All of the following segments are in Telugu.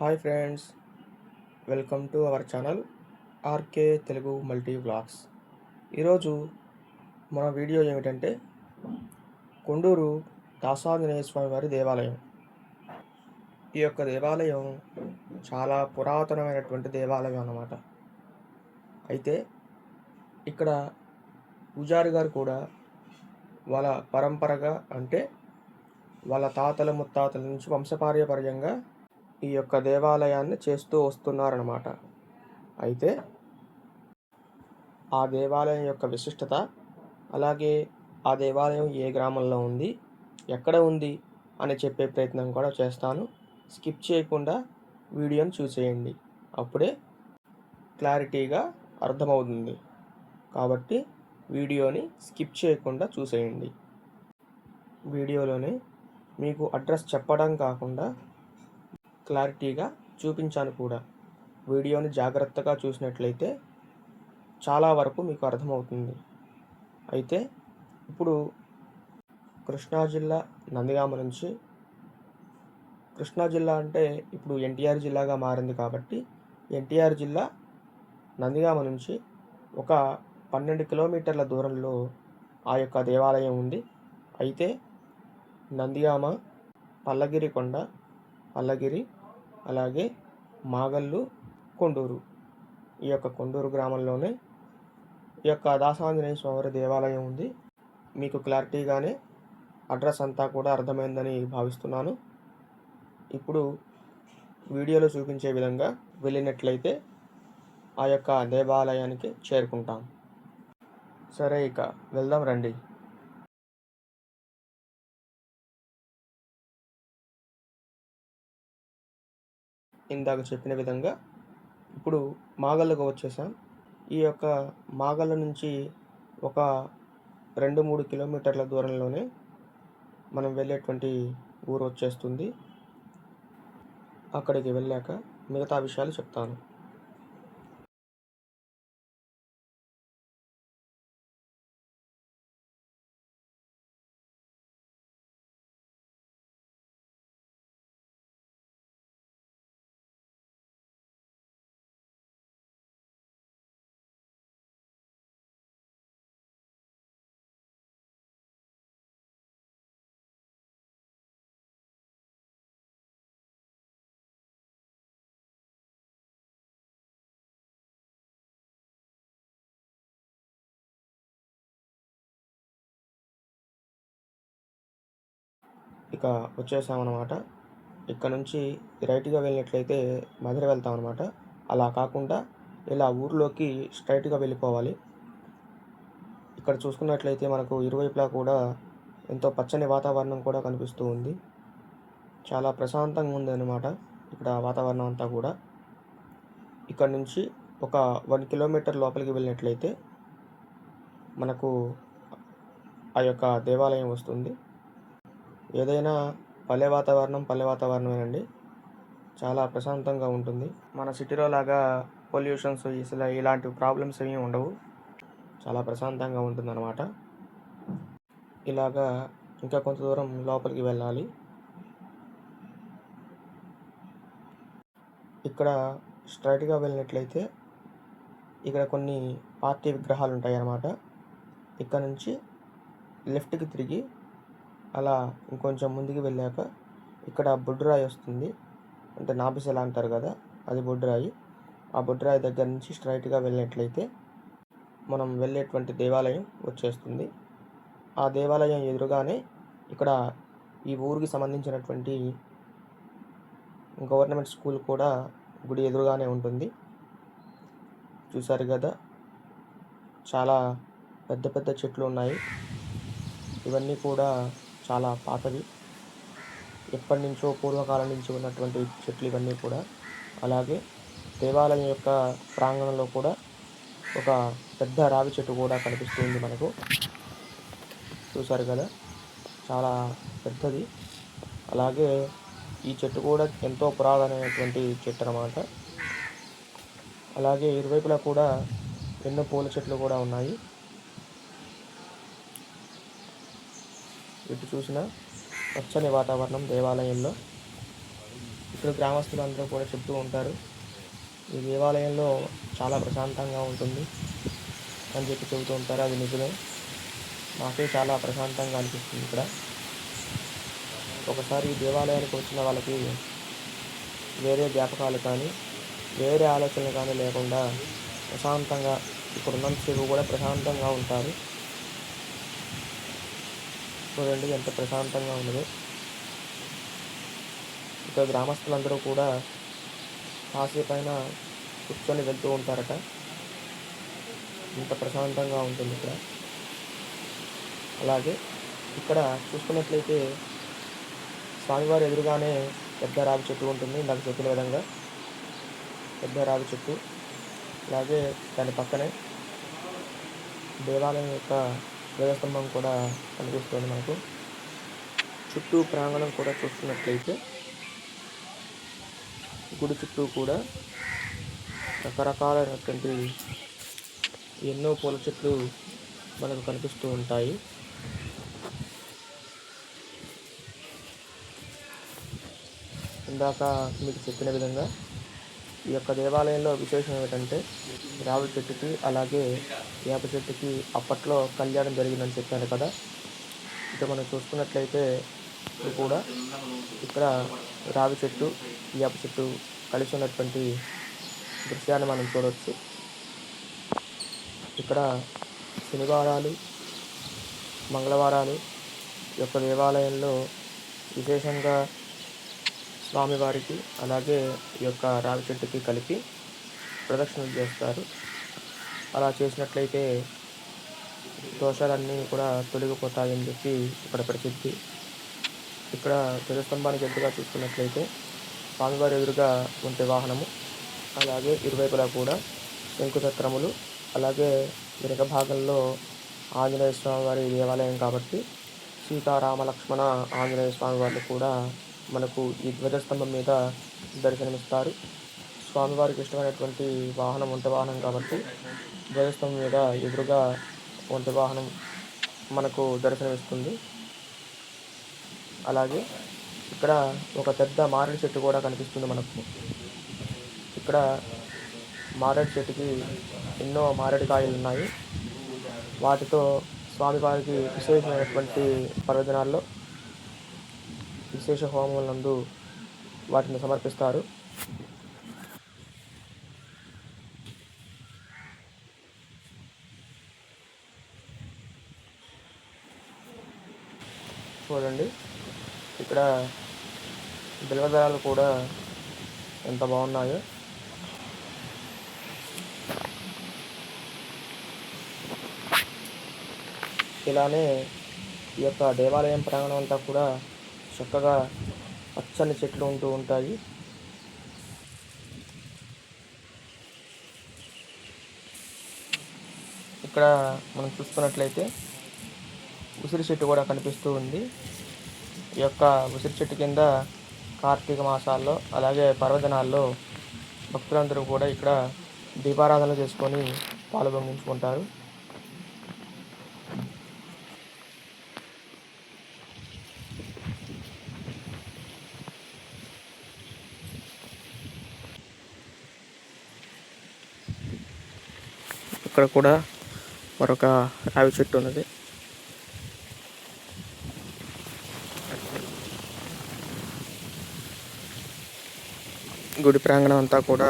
Hi friends, welcome to our channel RK Telugu multi vlogs. ఈరోజు మన వీడియో ఏమిటంటే కొండూరు దాసాంజనేయ స్వామి వారి దేవాలయం. ఈ యొక్క దేవాలయం చాలా పురాతనమైనటువంటి దేవాలయం అన్నమాట. అయితే ఇక్కడ పూజారి గారు కూడా వాళ్ళ పరంపరగా అంటే వాళ్ళ తాతల ముత్తాతల నుంచి వంశపార్యపర్యంగా ఈ యొక్క దేవాలయాన్ని చేస్తూ వస్తున్నారన్నమాట. అయితే ఆ దేవాలయం యొక్క విశిష్టత, అలాగే ఆ దేవాలయం ఏ గ్రామంలో ఉంది, ఎక్కడ ఉంది అని చెప్పే ప్రయత్నం కూడా చేస్తాను. స్కిప్ చేయకుండా వీడియోని చూసేయండి, అప్పుడే క్లారిటీగా అర్థమవుతుంది. కాబట్టి వీడియోని స్కిప్ చేయకుండా చూసేయండి. వీడియోలోనే మీకు అడ్రస్ చెప్పడం కాకుండా క్లారిటీగా చూపించాను కూడా. వీడియోని జాగ్రత్తగా చూసినట్లయితే చాలా వరకు మీకు అర్థమవుతుంది. అయితే ఇప్పుడు కృష్ణా జిల్లా నందిగామ నుంచి, కృష్ణా జిల్లా అంటే ఇప్పుడు ఎన్టీఆర్ జిల్లాగా మారింది కాబట్టి ఎన్టీఆర్ జిల్లా నందిగామ నుంచి ఒక 12 కిలోమీటర్ల దూరంలో ఆ యొక్క దేవాలయం ఉంది. అయితే నందిగామ, పల్లగిరి కొండ, పల్లగిరి, అలాగే మాగల్లు, కొండూరు, ఈ యొక్క కొండూరు గ్రామంలోనే ఈ యొక్క దాసాంజనేయ స్వామి దేవాలయం ఉంది. మీకు క్లారిటీగానే అడ్రస్ అంతా కూడా అర్థమైందని భావిస్తున్నాను. ఇప్పుడు వీడియోలో చూపించే విధంగా వెళ్ళినట్లయితే ఆ యొక్క దేవాలయానికి చేరుకుంటాం. సరే, ఇక వెళ్దాం రండి. ఇందాక చెప్పిన విధంగా ఇప్పుడు మాగళ్ళకు వచ్చేసాం. ఈ యొక్క మాగళ్ళ నుంచి ఒక 2-3 కిలోమీటర్ల దూరంలోనే మనం వెళ్ళేటువంటి ఊరు వచ్చేస్తుంది. అక్కడికి వెళ్ళాక మిగతా విషయాలు చెప్తాను. ఇక వచ్చేసామన్నమాట. ఇక్కడ నుంచి రైట్గా వెళ్ళినట్లయితే మధుర వెళ్తాం అనమాట. అలా కాకుండా ఇలా ఊర్లోకి స్ట్రైట్గా వెళ్ళిపోవాలి. ఇక్కడ చూసుకున్నట్లయితే మనకు ఇరువైపులా కూడా ఎంతో పచ్చని వాతావరణం కూడా కనిపిస్తూ ఉంది. చాలా ప్రశాంతంగా ఉంది అన్నమాట ఇక్కడ వాతావరణం అంతా కూడా. ఇక్కడ నుంచి ఒక 1 కిలోమీటర్ లోపలికి వెళ్ళినట్లయితే మనకు ఆ యొక్క దేవాలయం వస్తుంది. ఏదైనా పల్లె వాతావరణమేనండి. చాలా ప్రశాంతంగా ఉంటుంది. మన సిటీలో లాగా పొల్యూషన్స్ ఇలాంటి ప్రాబ్లమ్స్ ఏమీ ఉండవు. చాలా ప్రశాంతంగా ఉంటుందన్నమాట. ఇలాగా ఇంకా కొంత దూరం లోపలికి వెళ్ళాలి. ఇక్కడ స్ట్రైట్గా వెళ్ళినట్లయితే ఇక్కడ కొన్ని పార్టీ విగ్రహాలు ఉంటాయి అన్నమాట. ఇక్కడ నుంచి లెఫ్ట్కి తిరిగి అలా ఇంకొంచెం ముందుకు వెళ్ళాక ఇక్కడ బొడ్డురాయి వస్తుంది. అంటే నాభిశల అంటారు కదా, అది బొడ్డురాయి. ఆ బొడ్డురాయి దగ్గర నుంచి స్ట్రైట్గా వెళ్ళినట్లయితే మనం వెళ్ళేటువంటి దేవాలయం వచ్చేస్తుంది. ఆ దేవాలయం ఎదురుగానే ఇక్కడ ఈ ఊరికి సంబంధించినటువంటి గవర్నమెంట్ స్కూల్ కూడా గుడి ఎదురుగానే ఉంటుంది. చూసారు కదా, చాలా పెద్ద పెద్ద చెట్లు ఉన్నాయి. ఇవన్నీ కూడా చాలా పాతవి, ఎప్పటి నుంచో పూర్వకాలం నుంచి ఉన్నటువంటి చెట్లు ఇవన్నీ కూడా. అలాగే దేవాలయం యొక్క ప్రాంగణంలో కూడా ఒక పెద్ద రావి చెట్టు కూడా కనిపిస్తుంది మనకు. చూసారు కదా, చాలా పెద్దది. అలాగే ఈ చెట్టు కూడా ఎంతో పురాతనమైనటువంటి చెట్టు అన్నమాట. అలాగే ఇరువైపులా కూడా ఎన్నో పూల చెట్లు కూడా ఉన్నాయి. ఎటు చూసినా పచ్చని వాతావరణం దేవాలయంలో. ఇక్కడ గ్రామస్తులు అందరూ కూడా చెప్తూ ఉంటారు, ఈ దేవాలయంలో చాలా ప్రశాంతంగా ఉంటుంది అని చెబుతూ ఉంటారు. అది నిజమే. నాకే చాలా ప్రశాంతంగా అనిపిస్తుంది ఇక్కడ. ఒకసారి ఈ దేవాలయానికి వచ్చిన వాళ్ళకి వేరే జ్ఞాపకాలు కానీ, వేరే ఆలోచనలు కానీ లేకుండా ప్రశాంతంగా ఇక్కడ ఉన్నంతసేపు కూడా ప్రశాంతంగా ఉంటారు. చూడండి ఎంత ప్రశాంతంగా ఉన్నదో. ఇక్కడ గ్రామస్తులందరూ కూడా కాసేపైన కూర్చొని వెళ్తూ ఉంటారట. ఇంత ప్రశాంతంగా ఉంటుంది ఇక్కడ. అలాగే ఇక్కడ చూసుకున్నట్లయితే స్వామివారి ఎదురుగానే పెద్ద రావి చెట్టు ఉంటుంది. నాకు చెప్పిన విధంగా పెద్ద రావి చెట్టు. అలాగే దాని పక్కనే దేవాలయం యొక్క ధ్వజస్తంభం కూడా కనిపిస్తుంది మనకు. చుట్టూ ప్రాంగణం కూడా చూసుకున్నట్లయితే గుడి చుట్టూ కూడా రకరకాలైనటువంటి ఎన్నో పూల చెట్లు మనకు కనిపిస్తూ ఉంటాయి. ఇందాక మీకు చెప్పిన విధంగా ఈ యొక్క దేవాలయంలో విశేషం ఏమిటంటే రావి చెట్టుకి అలాగే వేప చెట్టుకి అప్పట్లో కళ్యాణం జరిగిందని చెప్పాను కదా. ఇక మనం చూసుకున్నట్లయితే ఇప్పుడు కూడా ఇక్కడ రావి చెట్టు వేప చెట్టు కలిసి ఉన్నటువంటి దృశ్యాన్ని మనం చూడవచ్చు. ఇక్కడ శనివారాలు, మంగళవారాలు ఈ యొక్క దేవాలయంలో విశేషంగా స్వామివారికి అలాగే ఈ యొక్క రావి చెట్టుకి కలిపి ప్రదక్షిణలు చేస్తారు. అలా చేసినట్లయితే దోషాలన్నీ కూడా తొలగిపోతాయని చెప్పి ఇక్కడ ప్రసిద్ధి. ఇక్కడ ధ్వజస్తంభానికి ఎదురుగా చూసుకున్నట్లయితే స్వామివారి ఎదురుగా ఉంటే వాహనము, అలాగే ఇరువైపులా కూడా శంకుచక్రములు, అలాగే వెనుక భాగంలో ఆంజనేయ స్వామివారి దేవాలయం కాబట్టి సీతారామ లక్ష్మణ ఆంజనేయ స్వామివారిని కూడా మనకు ఈ ధ్వజస్తంభం మీద దర్శనమిస్తారు. స్వామివారికి ఇష్టమైనటువంటి వాహనం ఒంటె వాహనం కాబట్టి ధ్వజస్తంభం మీద ఎదురుగా ఒంటె వాహనం మనకు దర్శనమిస్తుంది. అలాగే ఇక్కడ ఒక పెద్ద మారేడు చెట్టు కూడా కనిపిస్తుంది మనకు. ఇక్కడ మారేడు చెట్టుకి ఎన్నో మారేడు కాయలు ఉన్నాయి. వాటితో స్వామివారికి విశేషమైనటువంటి పర్వదినాల్లో విశేష హోమములందు వాటిని సమర్పిస్తారు. చూడండి ఇక్కడ బిల్వదళాలు కూడా ఎంత బాగున్నాయో. ఇలానే ఈ యొక్క దేవాలయం ప్రాంగణం అంతా కూడా చక్కగా పచ్చని చెట్లు ఉంటూ ఉంటాయి. ఇక్కడ మనం చూసుకున్నట్లయితే ఉసిరి చెట్టు కూడా కనిపిస్తూ ఉంది. ఈ యొక్క ఉసిరి చెట్టు కింద కార్తీక మాసాల్లో అలాగే పర్వదినాల్లో భక్తులందరూ కూడా ఇక్కడ దీపారాధన చేసుకొని పాలు పొంగించుకుంటారు. ఇక్కడ కూడా మరొక రావి చెట్టు ఉన్నది. గుడి ప్రాంగణం అంతా కూడా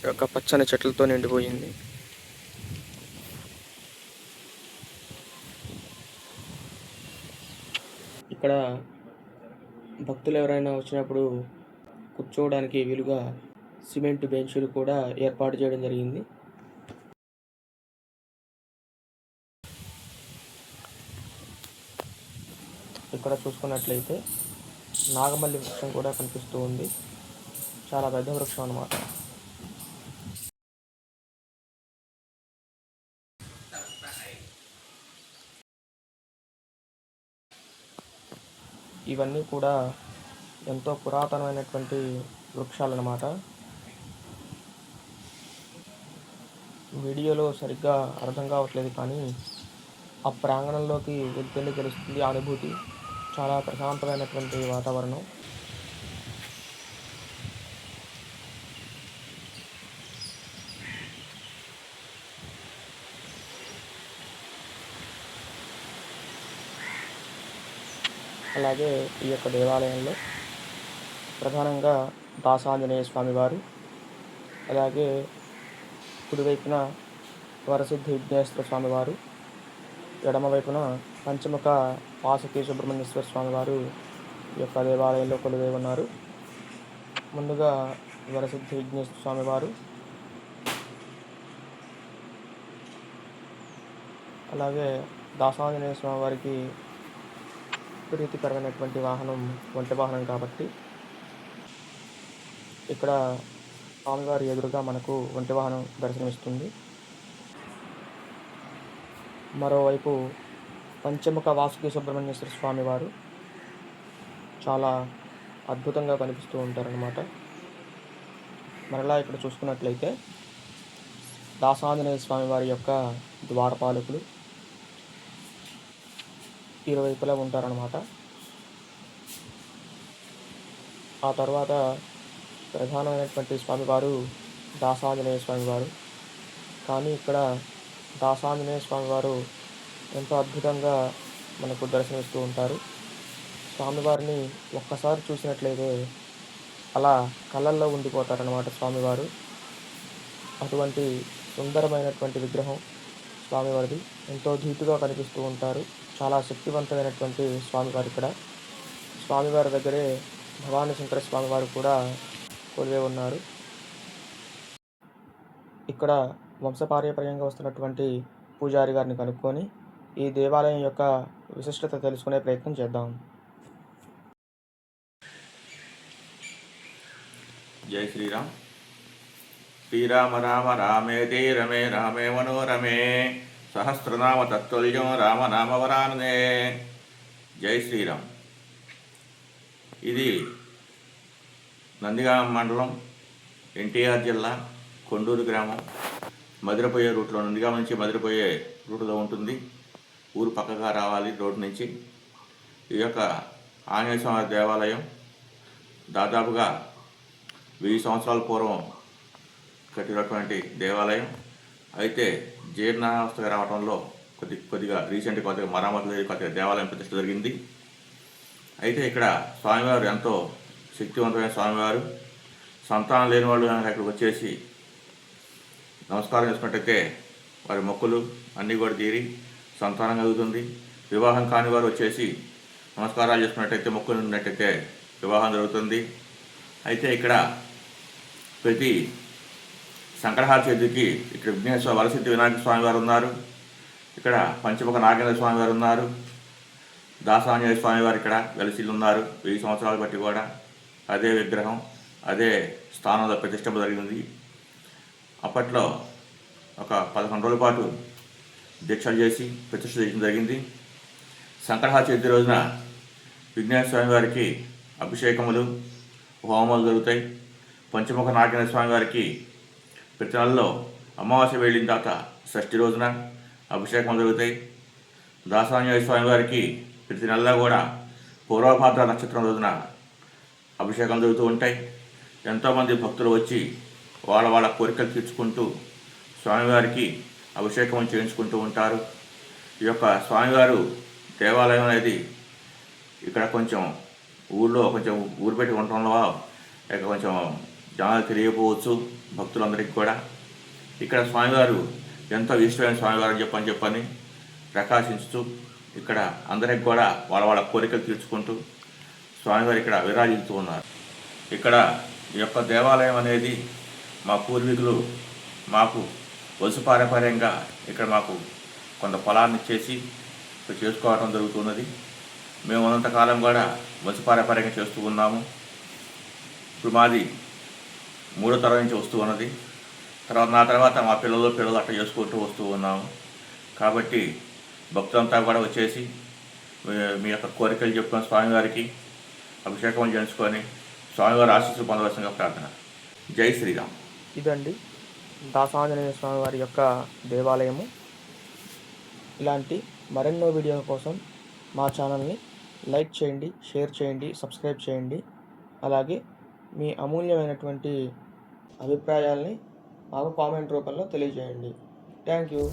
యొక్క పచ్చని చెట్లతో నిండిపోయింది. ఇక్కడ భక్తులు ఎవరైనా వచ్చినప్పుడు కూర్చోవడానికి వీలుగా సిమెంట్ బెంచులు కూడా ఏర్పాటు చేయడం జరిగింది. ఇక్కడ చూసుకున్నట్లయితే నాగమల్లి వృక్షం కూడా కనిపిస్తూ ఉంది. చాలా పెద్ద వృక్షం అన్నమాట. ఇవన్నీ కూడా ఎంతో పురాతనమైనటువంటి వృక్షాలు అన్నమాట. వీడియోలో సరిగ్గా అర్థం కావట్లేదు, కానీ ఆ ప్రాంగణంలోకి వెళ్తేనే తెలుస్తుంది అనుభూతి. చాలా ప్రశాంతమైనటువంటి వాతావరణం. అలాగే ఈ యొక్క దేవాలయంలో ప్రధానంగా దాసాంజనేయ స్వామివారు, అలాగే కుడివైపున వరసిద్ధి విఘ్నేశ్వర స్వామివారు, ఎడమవైపున పంచముఖ వాసుకి సుబ్రహ్మణ్యేశ్వర స్వామివారు ఈ యొక్క దేవాలయంలో కొలువై ఉన్నారు. ముందుగా వరసిద్ధి విఘ్నేశ్వర స్వామివారు, అలాగే దాసాంజనేయ స్వామివారికి ప్రీతికరమైనటువంటి వాహనం ఒంటె వాహనం కాబట్టి ఇక్కడ స్వామివారి ఎదురుగా మనకు ఒంటె వాహనం దర్శనమిస్తుంది. మరోవైపు పంచముఖ వాసుకి సుబ్రహ్మణ్యేశ్వర స్వామివారు చాలా అద్భుతంగా కనిపిస్తూ ఉంటారనమాట. మరలా ఇక్కడ చూసుకున్నట్లయితే దాసాంజనేయ స్వామివారి యొక్క ద్వారపాలకులు ఇరువైపులా ఉంటారనమాట. ఆ తర్వాత ప్రధానమైనటువంటి స్వామివారు దాసాంజనేయ స్వామివారు. కానీ ఇక్కడ దాసాంజనేయ స్వామివారు ఎంతో అద్భుతంగా మనకు దర్శనమిస్తూ ఉంటారు. స్వామివారిని ఒక్కసారి చూసినట్లయితే అలా కళ్ళల్లో ఉండిపోతారన్నమాట స్వామివారు. అటువంటి సుందరమైనటువంటి విగ్రహం స్వామివారిది. ఎంతో ధీటుగా కనిపిస్తూ ఉంటారు. చాలా శక్తివంతమైనటువంటి స్వామివారు ఇక్కడ. స్వామివారి దగ్గరే భవానీ శంకర స్వామివారు కూడా కొలువై ఉన్నారు. ఇక్కడ వంశపారంపర్యంగా వస్తున్నటువంటి పూజారి గారిని కనుక్కొని ఈ దేవాలయం యొక్క విశిష్టత తెలుసుకునే ప్రయత్నం చేద్దాం. జై శ్రీరామ్. శ్రీరామ రామ రామేతి రమే రామే మనోరమే సహస్రనామ తత్తుల్యం రామనామవరాననే. జై శ్రీరామ్. ఇది నందిగామ మండలం, ఎన్టీఆర్ జిల్లా, కొండూరు గ్రామం. మధురపోయే రూట్లో, నందిగామ నుంచి మధురపోయే రూట్లో ఉంటుంది. ఊరు పక్కగా రావాలి రోడ్డు నుంచి. ఈ యొక్క ఆంజనేయ స్వామి దేవాలయం దాదాపుగా 1000 సంవత్సరాల పూర్వం కట్టినటువంటి దేవాలయం. అయితే జీర్ణావస్థగా రావడంలో కొద్దిగా రీసెంట్గా కొద్దిగా మరామతులు కొద్దిగా దేవాలయం ప్రతిష్ట జరిగింది. అయితే ఇక్కడ స్వామివారు ఎంతో శక్తివంతమైన స్వామివారు. సంతానం లేని వాళ్ళు అక్కడికి వచ్చేసి నమస్కారం చేసుకున్నట్టయితే వారి మొక్కులు అన్నీ కూడా తీరి సంతానం కలుగుతుంది. వివాహం కాని వారు వచ్చేసి నమస్కారాలు చేసుకున్నట్టయితే, మొక్కులు ఉన్నట్టయితే వివాహం జరుగుతుంది. అయితే ఇక్కడ ప్రతి సంకటహార చతుర్థికి ఇక్కడ విఘ్నేశ్వర వరసిద్ధి వినాయక స్వామి వారు ఉన్నారు. ఇక్కడ పంచముఖ నాగేంద్ర స్వామి వారు ఉన్నారు. దాసాంజనేయ స్వామి వారు ఇక్కడ వెలసిల్లు ఉన్నారు. 1000 సంవత్సరాలు బట్టి కూడా అదే విగ్రహం, అదే స్థానంలో ప్రతిష్ఠ జరిగింది. అప్పట్లో ఒక 11 రోజుల పాటు దీక్షలు చేసి ప్రతిష్ఠ చేయడం జరిగింది. సంకటహార చతుర్థి రోజున విఘ్నేశ్వర స్వామి వారికి అభిషేకములు, హోమాలు జరుగుతాయి. పంచముఖ నాగేంద్ర స్వామి వారికి ప్రతి నెలలో అమావాస్య వెళ్ళిన తర్వాత షష్ఠి రోజున అభిషేకం జరుగుతాయి. దాసాంజనేయ స్వామి వారికి ప్రతి నెలలో కూడా పూర్వభాద్ర నక్షత్రం రోజున అభిషేకం జరుగుతూ ఉంటాయి. ఎంతోమంది భక్తులు వచ్చి వాళ్ళ కోరికలు తీర్చుకుంటూ స్వామివారికి అభిషేకం చేయించుకుంటూ ఉంటారు. ఈ యొక్క స్వామివారు దేవాలయం అనేది ఇక్కడ కొంచెం ఊళ్ళో ఊరు పెట్టి ఉండటంలో ఇక కొంచెం జనాలు తెలియకపోవచ్చు భక్తులందరికీ కూడా. ఇక్కడ స్వామివారు ఎంతో ఇష్టమైన స్వామివారు అని చెప్పని ప్రకాశించుతూ ఇక్కడ అందరికి కూడా వాళ్ళ కోరికలు తీర్చుకుంటూ స్వామివారు ఇక్కడ విరాజిస్తూ ఉన్నారు. ఇక్కడ ఈ యొక్క దేవాలయం అనేది మా పూర్వీకులు మాకు వంశపారంపర్యంగా ఇక్కడ మాకు కొంత పొలాన్ని ఇచ్చేసి ఇక్కడ చేసుకోవడం జరుగుతున్నది. మేము ఉన్నంతకాలం కూడా వంశపారంపర్యంగా చేస్తూ ఉన్నాము. ఇప్పుడు మాది 3వ తరం నుంచి వస్తూ ఉన్నది. నా తర్వాత మా పిల్లలు అట్లా చేసుకుంటూ వస్తూ ఉన్నాము. కాబట్టి భక్తులంతా కూడా వచ్చేసి మీ యొక్క కోరికలు చెప్పుకొని స్వామివారికి అభిషేకం చేయించుకొని స్వామివారి ఆశీస్సులు పొందవలసిందిగా ప్రార్థన. జై శ్రీరామ్. ఇదండి దాసాంజనేయ స్వామి వారి యొక్క దేవాలయము. ఇలాంటి మరెన్నో వీడియోల కోసం మా ఛానల్ని లైక్ చేయండి, షేర్ చేయండి, సబ్స్క్రైబ్ చేయండి. అలాగే మీ అమూల్యమైనటువంటి అభిప్రాయాల్ని మాకు కామెంట్ రూపంలో తెలియజేయండి. Thank you.